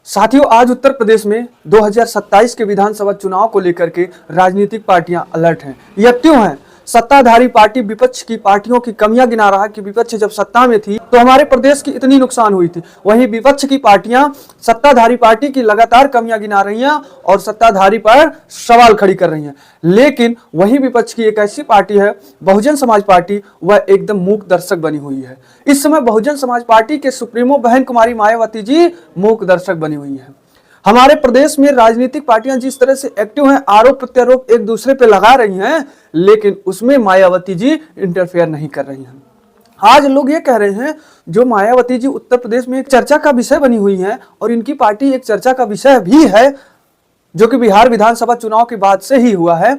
साथियों, आज उत्तर प्रदेश में 2027 के विधानसभा चुनाव को लेकर के राजनीतिक पार्टियां अलर्ट हैं। यह क्यों है? सत्ताधारी पार्टी विपक्ष की पार्टियों की कमियां गिना रहा है कि विपक्ष जब सत्ता में थी तो हमारे प्रदेश की इतनी नुकसान हुई थी। वहीं विपक्ष की पार्टियां सत्ताधारी पार्टी की लगातार कमियां गिना रही हैं और सत्ताधारी पर सवाल खड़ी कर रही हैं। लेकिन वहीं विपक्ष की एक ऐसी पार्टी है बहुजन समाज पार्टी, वह एकदम मूक दर्शक बनी हुई है। इस समय बहुजन समाज पार्टी के सुप्रीमो बहन कुमारी मायावती जी मूक दर्शक बनी हुई है। हमारे प्रदेश में राजनीतिक पार्टियां जिस तरह से एक्टिव हैं, आरोप प्रत्यारोप एक दूसरे पे लगा रही हैं, लेकिन उसमें मायावती जी इंटरफेयर नहीं कर रही हैं। आज लोग ये कह रहे हैं जो मायावती जी उत्तर प्रदेश में एक चर्चा का विषय बनी हुई हैं और इनकी पार्टी एक चर्चा का विषय भी है, जो कि बिहार विधानसभा चुनाव के बाद से ही हुआ है।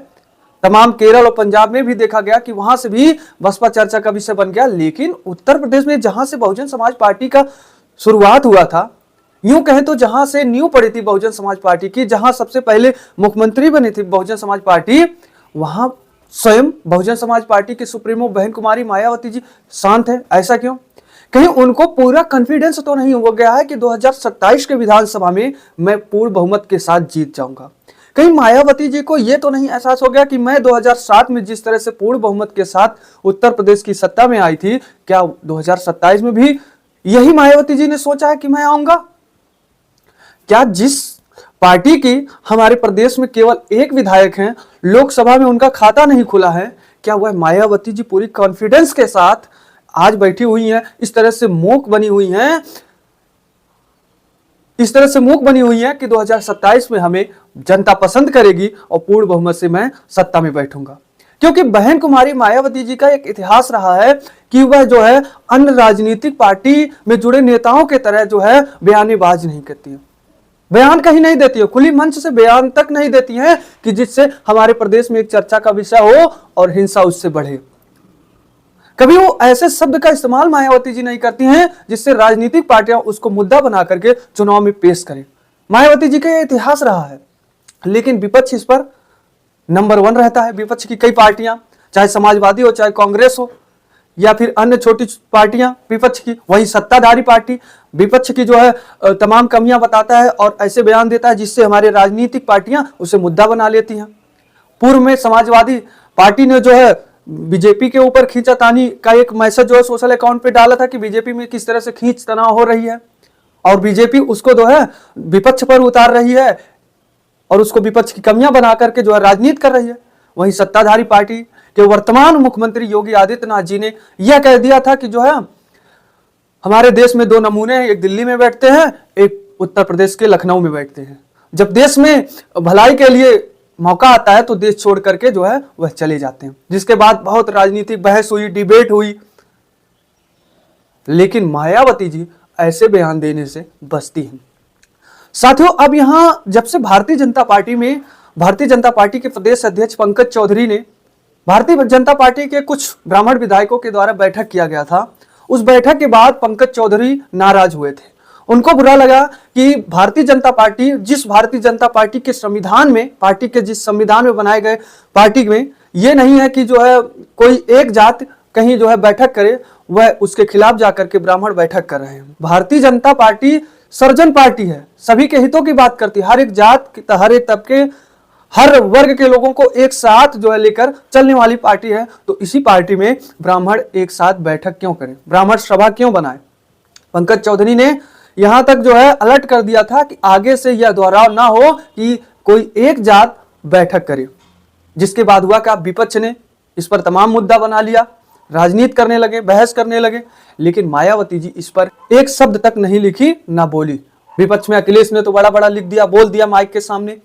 तमाम केरल और पंजाब में भी देखा गया कि वहां से भी बसपा चर्चा का विषय बन गया। लेकिन उत्तर प्रदेश में जहां से बहुजन समाज पार्टी का शुरुआत हुआ था, यूं कहें तो जहां से नींव पड़ी थी बहुजन समाज पार्टी की, जहां सबसे पहले मुख्यमंत्री बनी थी बहुजन समाज पार्टी, वहां स्वयं बहुजन समाज पार्टी के सुप्रीमो बहन कुमारी मायावती जी शांत है। ऐसा क्यों? कहीं उनको पूरा कॉन्फिडेंस तो नहीं हो गया है कि 2027 के विधानसभा में मैं पूर्ण बहुमत के साथ जीत जाऊंगा? कहीं मायावती जी को यह तो नहीं एहसास हो गया कि मैं 2007 में जिस तरह से पूर्ण बहुमत के साथ उत्तर प्रदेश की सत्ता में आई थी, क्या 2027 में भी यही मायावती जी ने सोचा है कि मैं आऊंगा? क्या जिस पार्टी की हमारे प्रदेश में केवल एक विधायक हैं, लोकसभा में उनका खाता नहीं खुला है, क्या वह मायावती जी पूरी कॉन्फिडेंस के साथ आज बैठी हुई हैं, इस तरह से मूक बनी हुई हैं, कि 2027 में हमें जनता पसंद करेगी और पूर्ण बहुमत से मैं सत्ता में बैठूंगा? क्योंकि बहन कुमारी मायावती जी का एक इतिहास रहा है कि वह जो है अन्य राजनीतिक पार्टी में जुड़े नेताओं के तरह जो है बयानेबाज नहीं करती है, बयान कहीं नहीं देती है, खुली मंच से बयान तक नहीं देती हैं कि जिससे हमारे प्रदेश में एक चर्चा का विषय हो और हिंसा उससे बढ़े। कभी वो ऐसे शब्द का इस्तेमाल मायावती जी नहीं करती हैं जिससे राजनीतिक पार्टियां उसको मुद्दा बना करके चुनाव में पेश करें। मायावती जी का यह इतिहास रहा है। लेकिन विपक्ष इस पर नंबर 1 रहता है। विपक्ष की कई पार्टियां, चाहे समाजवादी हो, चाहे कांग्रेस हो, या फिर अन्य छोटी पार्टियां विपक्ष की, वही सत्ताधारी पार्टी विपक्ष की जो है तमाम कमियां बताता है और ऐसे बयान देता है जिससे हमारे राजनीतिक पार्टियां उसे मुद्दा बना लेती हैं। पूर्व में समाजवादी पार्टी ने जो है बीजेपी के ऊपर खींचातानी का एक मैसेज जो है सोशल अकाउंट पे डाला था कि बीजेपी में किस तरह से खींच तनाव हो रही है और बीजेपी उसको जो है विपक्ष पर उतार रही है और उसको विपक्ष की कमियां बना करके जो है राजनीति कर रही है। वहीं सत्ताधारी पार्टी के वर्तमान मुख्यमंत्री योगी आदित्यनाथ जी ने यह कह दिया था कि जो है हमारे देश में 2 नमूने हैं, एक दिल्ली में बैठते हैं, एक उत्तर प्रदेश के लखनऊ में बैठते हैं। जब देश में भलाई के लिए मौका आता है तो देश छोड़ करके जो है वह चले जाते हैं। जिसके बाद बहुत राजनीतिक बहस हुई, डिबेट हुई, लेकिन मायावती जी ऐसे बयान देने से बचती हैं। साथियों, अब यहां जब से भारतीय जनता पार्टी के प्रदेश अध्यक्ष पंकज चौधरी ने भारतीय जनता पार्टी के कुछ ब्राह्मण विधायकों के द्वारा बैठक किया गया था, उस बैठक के बाद पंकज चौधरी नाराज हुए थे। उनको बुरा लगा कि भारतीय जनता पार्टी के संविधान में, पार्टी के जिस संविधान में बनाए गए पार्टी में यह नहीं है कि जो है कोई एक जात कहीं जो है बैठक करे, वह उसके खिलाफ जाकर के ब्राह्मण बैठक कर रहे हैं। Bharatiya Janata party surgeon party है, सभी के हितों की बात करती है, हर एक जात, हर एक तबके, हर वर्ग के लोगों को एक साथ जो है लेकर चलने वाली पार्टी है। तो इसी पार्टी में ब्राह्मण एक साथ बैठक क्यों करें, ब्राह्मण सभा क्यों बनाए? पंकज चौधरी ने यहां तक जो है अलर्ट कर दिया था कि आगे से यह दोहराव ना हो कि कोई एक जात बैठक करे। जिसके बाद हुआ कि विपक्ष ने इस पर तमाम मुद्दा बना लिया, राजनीति करने लगे, बहस करने लगे, लेकिन मायावती जी इस पर एक शब्द तक नहीं लिखी, ना बोली। विपक्ष में अखिलेश ने तो बड़ा बड़ा लिख दिया, बोल दिया माइक के सामने,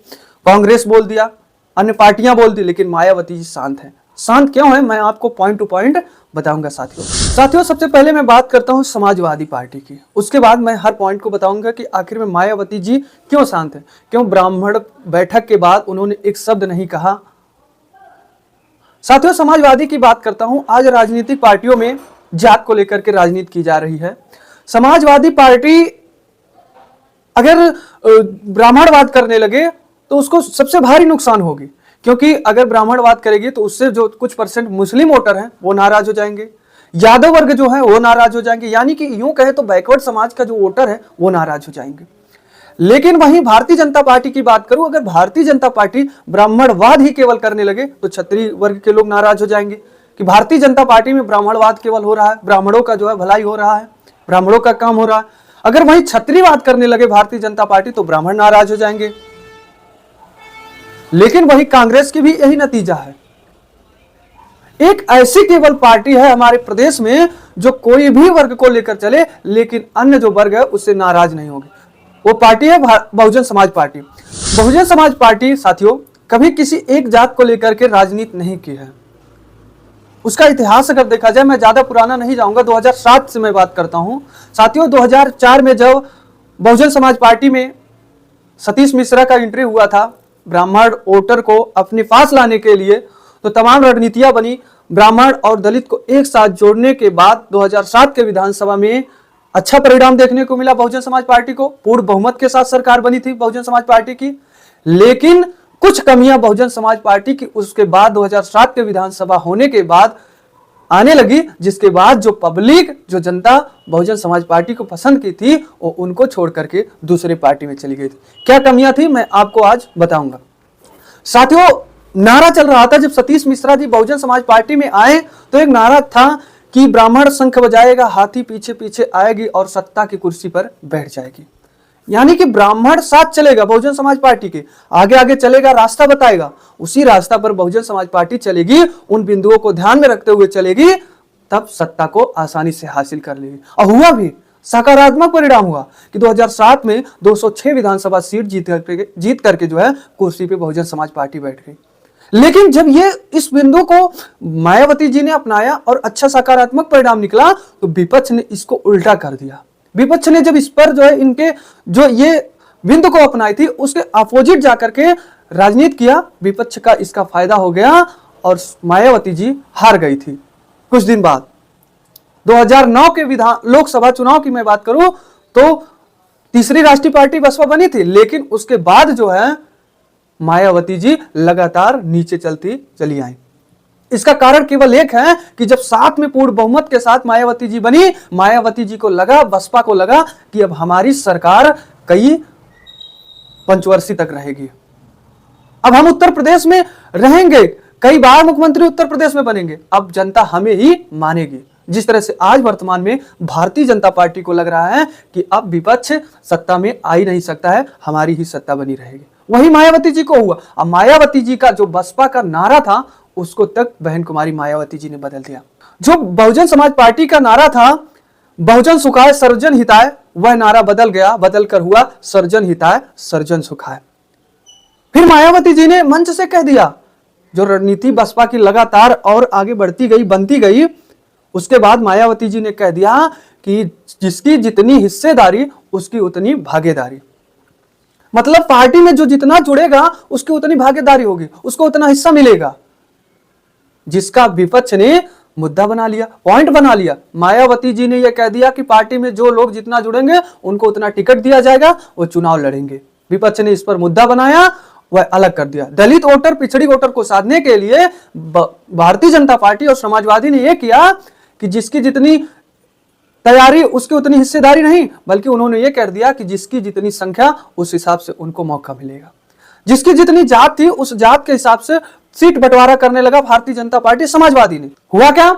कांग्रेस बोल दिया, अन्य पार्टियां बोल दी, लेकिन मायावती जी शांत है। शांत क्यों है, मैं आपको पॉइंट टू पॉइंट बताऊंगा। साथियों, सबसे पहले मैं बात करता हूं समाजवादी पार्टी की, उसके बाद मैं हर पॉइंट को बताऊंगा कि आखिर में मायावती जी क्यों शांत है, क्यों ब्राह्मण बैठक के बाद उन्होंने एक शब्द नहीं कहा। साथियों, समाजवादी की बात करता हूं। आज राजनीतिक पार्टियों में जात को लेकर के राजनीति की जा रही है। समाजवादी पार्टी अगर ब्राह्मणवाद करने लगे तो उसको सबसे भारी नुकसान होगी, क्योंकि अगर ब्राह्मणवाद करेगी तो उससे जो कुछ % मुस्लिम वोटर हैं वो नाराज हो जाएंगे, यादव वर्ग जो है वो नाराज हो जाएंगे, यानी कि यूं कहे तो बैकवर्ड समाज का जो वोटर है वो नाराज हो जाएंगे। लेकिन वहीं भारतीय जनता पार्टी की बात करूं, अगर भारतीय जनता पार्टी ब्राह्मणवाद ही केवल करने लगे तो क्षत्रिय वर्ग के लोग नाराज हो जाएंगे कि भारतीय जनता पार्टी में ब्राह्मणवाद केवल हो रहा है, ब्राह्मणों का जो है भलाई हो रहा है, ब्राह्मणों का काम हो रहा है। अगर वहीं क्षत्रियवाद करने लगे भारतीय जनता पार्टी तो ब्राह्मण नाराज हो जाएंगे। लेकिन वही कांग्रेस की भी यही नतीजा है। एक ऐसी केवल पार्टी है हमारे प्रदेश में जो कोई भी वर्ग को लेकर चले लेकिन अन्य जो वर्ग है उससे नाराज नहीं होगी, वो पार्टी है बहुजन समाज पार्टी। बहुजन समाज पार्टी साथियों कभी किसी एक जात को लेकर के राजनीति नहीं की है। उसका इतिहास अगर देखा जाए, मैं ज्यादा पुराना नहीं जाऊंगा, 2007 से मैं बात करता हूं साथियों। 2004 में जब बहुजन समाज पार्टी में सतीश मिश्रा का एंट्री हुआ था ब्राह्मण वोटर को अपने पास लाने के लिए, तो तमाम रणनीतियां बनी। ब्राह्मण और दलित को एक साथ जोड़ने के बाद 2007 के विधानसभा में अच्छा परिणाम देखने को मिला बहुजन समाज पार्टी को। पूर्ण बहुमत के साथ सरकार बनी थी बहुजन समाज पार्टी की। लेकिन कुछ कमियां बहुजन समाज पार्टी की उसके बाद 2007 के विधानसभा होने के बाद आने लगी, जिसके बाद जो पब्लिक, जो जनता बहुजन समाज पार्टी को पसंद की थी वो उनको छोड़ करके दूसरे पार्टी में चली गई थी। क्या कमियां थी मैं आपको आज बताऊंगा। साथियों नारा चल रहा था जब सतीश मिश्रा जी बहुजन समाज पार्टी में आए तो एक नारा था कि ब्राह्मण शंख बजाएगा, हाथी पीछे पीछे आएगी और सत्ता की कुर्सी पर बैठ जाएगी। यानी कि ब्राह्मण साथ चलेगा बहुजन समाज पार्टी के, आगे आगे चलेगा, रास्ता बताएगा, उसी रास्ता पर बहुजन समाज पार्टी चलेगी, उन बिंदुओं को ध्यान में रखते हुए चलेगी, तब सत्ता को आसानी से हासिल कर लेगी। और हुआ भी, सकारात्मक परिणाम हुआ कि 2007 में 206 विधानसभा सीट जीत करके जो है कुर्सी पे बहुजन समाज पार्टी बैठ गई। लेकिन जब ये इस बिंदु को मायावती जी ने अपनाया और अच्छा सकारात्मक परिणाम निकला तो विपक्ष ने इसको उल्टा कर दिया। विपक्ष ने जब इस पर जो है इनके जो ये बिंदु को अपनाई थी उसके अपोजिट जाकर के राजनीति किया, विपक्ष का इसका फायदा हो गया और मायावती जी हार गई थी। कुछ दिन बाद 2009 के लोकसभा चुनाव की मैं बात करूं तो तीसरी राष्ट्रीय पार्टी बसपा बनी थी, लेकिन उसके बाद जो है मायावती जी लगातार नीचे चलती चली आई। इसका कारण केवल एक है कि जब साथ में पूर्ण बहुमत के साथ मायावती जी बनी, मायावती जी को लगा, बसपा को लगा कि अब हमारी सरकार कई पंचवर्षीय तक रहेगी, अब हम उत्तर प्रदेश में रहेंगे, कई बार मुख्यमंत्री उत्तर प्रदेश में बनेंगे, अब जनता हमें ही मानेगी। जिस तरह से आज वर्तमान में भारतीय जनता पार्टी को लग रहा है कि अब विपक्ष सत्ता में आ ही नहीं सकता है, हमारी ही सत्ता बनी रहेगी, वही मायावती जी को हुआ। अब मायावती जी का जो बसपा का नारा था उसको तक बहन कुमारी मायावती जी ने बदल दिया। जो बहुजन समाज पार्टी का नारा था बहुजन सुखाय सर्वजन हिताय, वह नारा बदल गया, बदल कर हुआ सर्वजन हिताय सर्वजन सुखाय। फिर मायावती जी ने मंच से कह दिया, जो रणनीति बसपा की लगातार और आगे बढ़ती गई, बनती गई, उसके बाद मायावती जी ने कह दिया कि जिसकी जितनी हिस्सेदारी उसकी उतनी भागीदारी। मतलब पार्टी में जो जितना जुड़ेगा उसकी उतनी भागीदारी होगी, उसको उतना हिस्सा मिलेगा। जिसका विपक्ष ने मुद्दा बना लिया, पॉइंट बना लिया। मायावती जी ने यह कह दिया कि पार्टी में जो लोग जितना जुड़ेंगे उनको उतना टिकट दिया जाएगा, वो चुनाव लड़ेंगे। विपक्ष ने इस पर मुद्दा बनाया, वह अलग कर दिया। दलित वोटर, पिछड़ी वोटर को साधने के लिए भारतीय जनता पार्टी और समाजवादी ने यह किया कि जिसकी जितनी तैयारी उसकी उतनी हिस्सेदारी नहीं, बल्कि उन्होंने यह कर दिया कि जिसकी जितनी संख्या उस हिसाब से उनको मौका मिलेगा। जिसकी जितनी जात थी उस जात के हिसाब से सीट बंटवारा करने लगा भारतीय जनता पार्टी, समाजवादी ने। हुआ क्या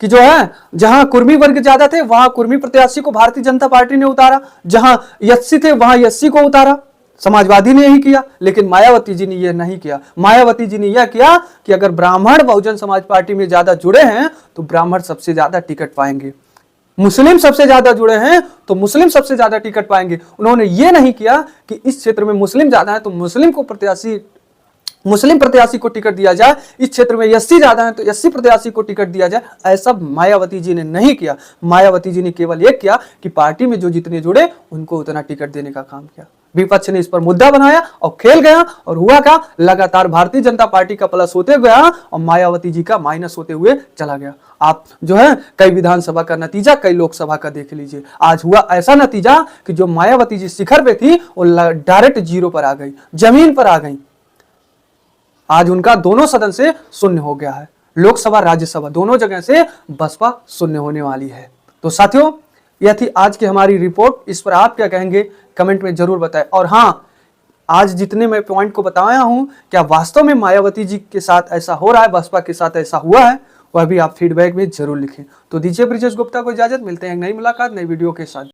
कि जो है जहां कुर्मी वर्ग ज्यादा थे वहां कुर्मी प्रत्याशी को भारतीय जनता पार्टी ने उतारा, जहां एससी थे वहां एससी को उतारा। समाजवादी ने यही किया, लेकिन मायावती जी ने यह नहीं किया। मायावती जी ने यह किया कि अगर ब्राह्मण बहुजन समाज पार्टी में ज्यादा जुड़े हैं तो ब्राह्मण सबसे ज्यादा टिकट पाएंगे, मुस्लिम सबसे ज्यादा जुड़े हैं तो मुस्लिम सबसे ज्यादा टिकट पाएंगे। उन्होंने ये नहीं किया कि इस क्षेत्र में मुस्लिम ज्यादा है तो मुस्लिम प्रत्याशी को टिकट दिया जाए, इस क्षेत्र में एससी ज्यादा है तो एससी प्रत्याशी को टिकट दिया जाए। ऐसा मायावती जी ने नहीं किया। मायावती जी ने केवल एक किया कि पार्टी में जो जितने जुड़े उनको उतना टिकट देने का काम किया। विपक्ष ने इस पर मुद्दा बनाया और खेल गया, और हुआ क्या, लगातार भारतीय जनता पार्टी का प्लस होते गया और मायावती जी का माइनस होते हुए चला गया। आप जो है कई विधानसभा का नतीजा, कई लोकसभा का देख लीजिए। आज हुआ ऐसा नतीजा कि जो मायावती जी शिखर पे थी वो डायरेक्ट जीरो पर आ गई, जमीन पर आ गई। आज उनका दोनों सदन से शून्य हो गया है, लोकसभा राज्यसभा दोनों जगह से बसपा शून्य होने वाली है। तो साथियों यह थी आज की हमारी रिपोर्ट। इस पर आप क्या कहेंगे कमेंट में जरूर बताएं। और हाँ, आज जितने मैं पॉइंट को बताया हूं, क्या वास्तव में मायावती जी के साथ ऐसा हो रहा है, बसपा के साथ ऐसा हुआ है, वह भी आप फीडबैक में जरूर लिखें। तो दीजिए ब्रिजेश गुप्ता को इजाजत, मिलते हैं एक नई मुलाकात नई वीडियो के साथ।